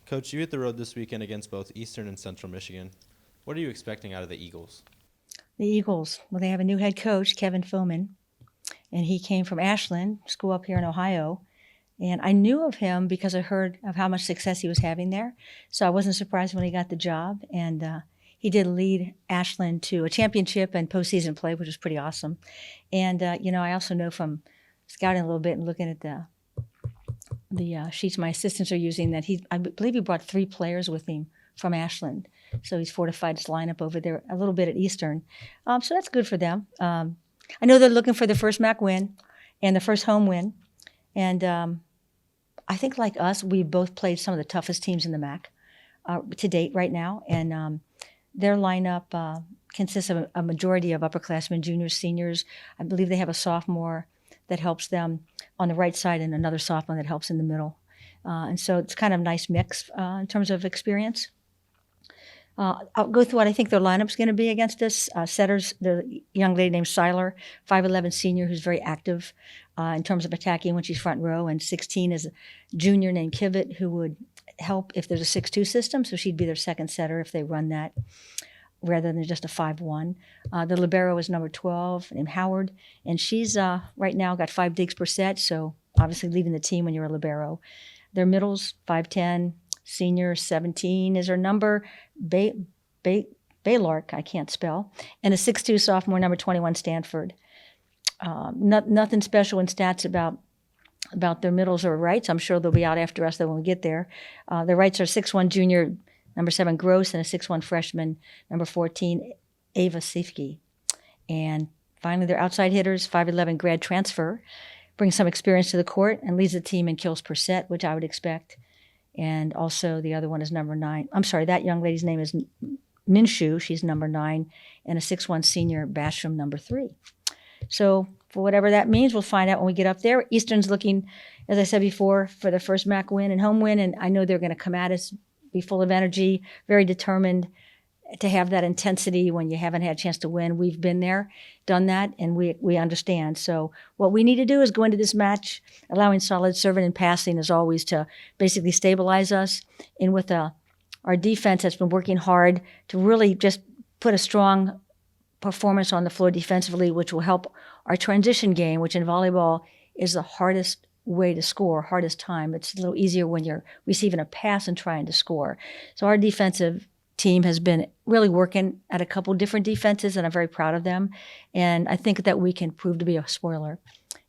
Coach, you hit the road this weekend against both Eastern and Central Michigan. What are you expecting out of the Eagles? The Eagles, well, they have a new head coach, Kevin Foman, and he came from Ashland, school up here in Ohio. And I knew of him because I heard of how much success he was having there. So I wasn't surprised when he got the job. And he did lead Ashland to a championship and postseason play, which was pretty awesome. And, I also know from scouting a little bit and looking at the sheets my assistants are using that I believe he brought 3 players with him from Ashland. So he's fortified his lineup over there a little bit at Eastern. So that's good for them. I know they're looking for the first MAC win and the first home win. And I think like us, we both played some of the toughest teams in the MAC to date right now. And their lineup consists of a majority of upperclassmen, juniors, seniors. I believe they have a sophomore that helps them on the right side and another sophomore that helps in the middle. And so it's kind of a nice mix in terms of experience. I'll go through what I think their lineup's going to be against us. Setters, the young lady named Seiler, 5'11" senior who's very active in terms of attacking when she's front row, and 16 is a junior named Kivett who would help if there's a 6-2 system, so she'd be their second setter if they run that rather than just a 5-1. The libero is number 12 named Howard, and she's right now got 5 digs per set, so obviously leaving the team when you're a libero. Their middles, 5'10", senior 17 is her number, Baylark, I can't spell, and a 6'2 sophomore, number 21, Stanford. Nothing special in stats about their middles or rights. I'm sure they'll be out after us though when we get there. Their rights are 6'1 junior, number 7, Gross, and a 6'1 freshman, number 14, Ava Sifke. And finally, their outside hitters, 5'11 grad transfer, brings some experience to the court and leads the team in kills per set, which I would expect. And also the other one is number 9. I'm sorry, that young lady's name is Minshu. She's number 9, and a 6'1 senior, Basham, number 3. So for whatever that means, we'll find out when we get up there. Eastern's looking, as I said before, for their first MAC win and home win, and I know they're going to come at us, be full of energy, very determined to have that intensity when you haven't had a chance to win. We've been there, done that, and we understand. So what we need to do is go into this match allowing solid serving and passing as always to basically stabilize us. And with our defense that's been working hard to really just put a strong performance on the floor defensively, which will help our transition game, which in volleyball is the hardest way to score, hardest time. It's a little easier when you're receiving a pass and trying to score. So our defensive team has been really working at a couple different defenses, and I'm very proud of them. And I think that we can prove to be a spoiler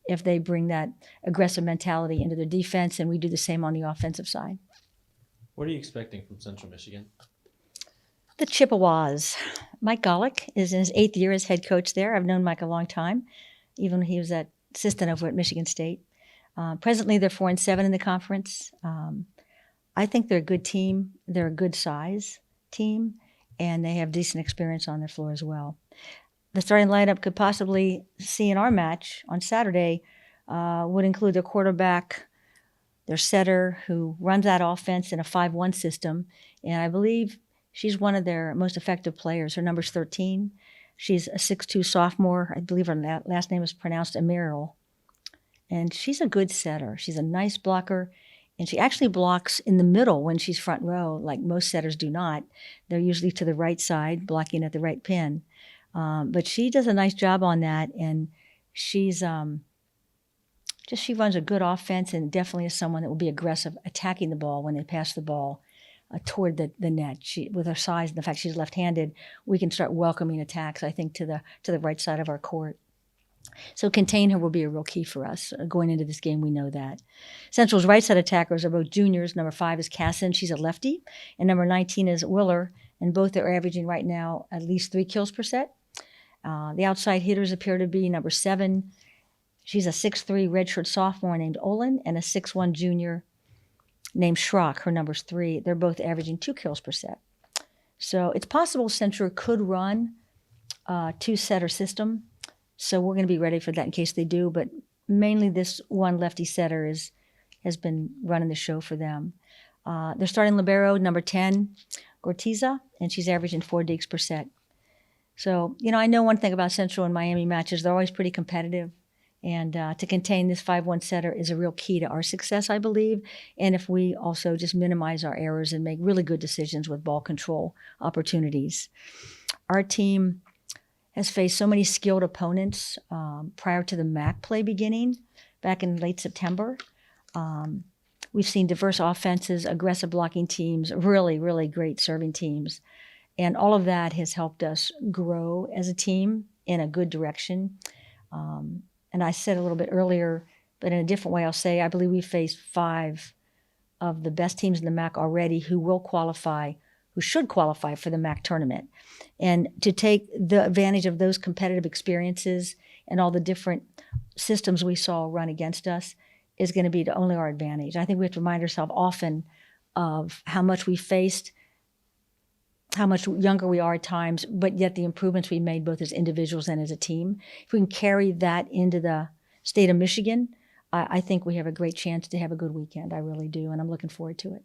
if they bring that aggressive mentality into their defense, and we do the same on the offensive side. What are you expecting from Central Michigan? The Chippewas. Mike Golick is in his 8th year as head coach there. I've known Mike a long time, even when he was that assistant over at Michigan State. Presently, they're 4-7 in the conference. I think they're a good team. They're a good size team, and they have decent experience on their floor as well. The starting lineup could possibly see in our match on Saturday would include their quarterback, their setter, who runs that offense in a 5-1 system, and I believe she's one of their most effective players. Her number's 13. She's a 6'2 sophomore. I believe her last name is pronounced Amiral. And she's a good setter. She's a nice blocker. And she actually blocks in the middle when she's front row, like most setters do not. They're usually to the right side, blocking at the right pin. But she does a nice job on that. And she's she runs a good offense and definitely is someone that will be aggressive attacking the ball when they pass the ball toward the net. With her size and the fact she's left-handed, we can start welcoming attacks, I think, to the right side of our court. So contain her will be a real key for us. Going into this game, we know that. Central's right side attackers are both juniors. Number 5 is Casson. She's a lefty. And number 19 is Willer. And both are averaging right now at least 3 kills per set. The outside hitters appear to be number 7. She's a 6'3 redshirt sophomore named Olin and a 6'1 junior named Schrock. Her number's 3. They're both averaging 2 kills per set. So it's possible Central could run a 2-setter system. So we're going to be ready for that in case they do. But mainly this one lefty setter has been running the show for them. They're starting libero, number 10, Gortiza, and she's averaging 4 digs per set. So, I know one thing about Central and Miami matches. They're always pretty competitive. And to contain this 5-1 setter is a real key to our success, I believe. And if we also just minimize our errors and make really good decisions with ball control opportunities. Our team has faced so many skilled opponents prior to the MAC play beginning back in late September. We've seen diverse offenses, aggressive blocking teams, really, really great serving teams. And all of that has helped us grow as a team in a good direction. And I said a little bit earlier, but in a different way, I'll say I believe we faced 5 of the best teams in the MAC already who should qualify for the MAC tournament. And to take the advantage of those competitive experiences and all the different systems we saw run against us is going to be to only our advantage. I think we have to remind ourselves often of how much we faced, how much younger we are at times, but yet the improvements we made both as individuals and as a team. If we can carry that into the state of Michigan, I think we have a great chance to have a good weekend. I really do, and I'm looking forward to it.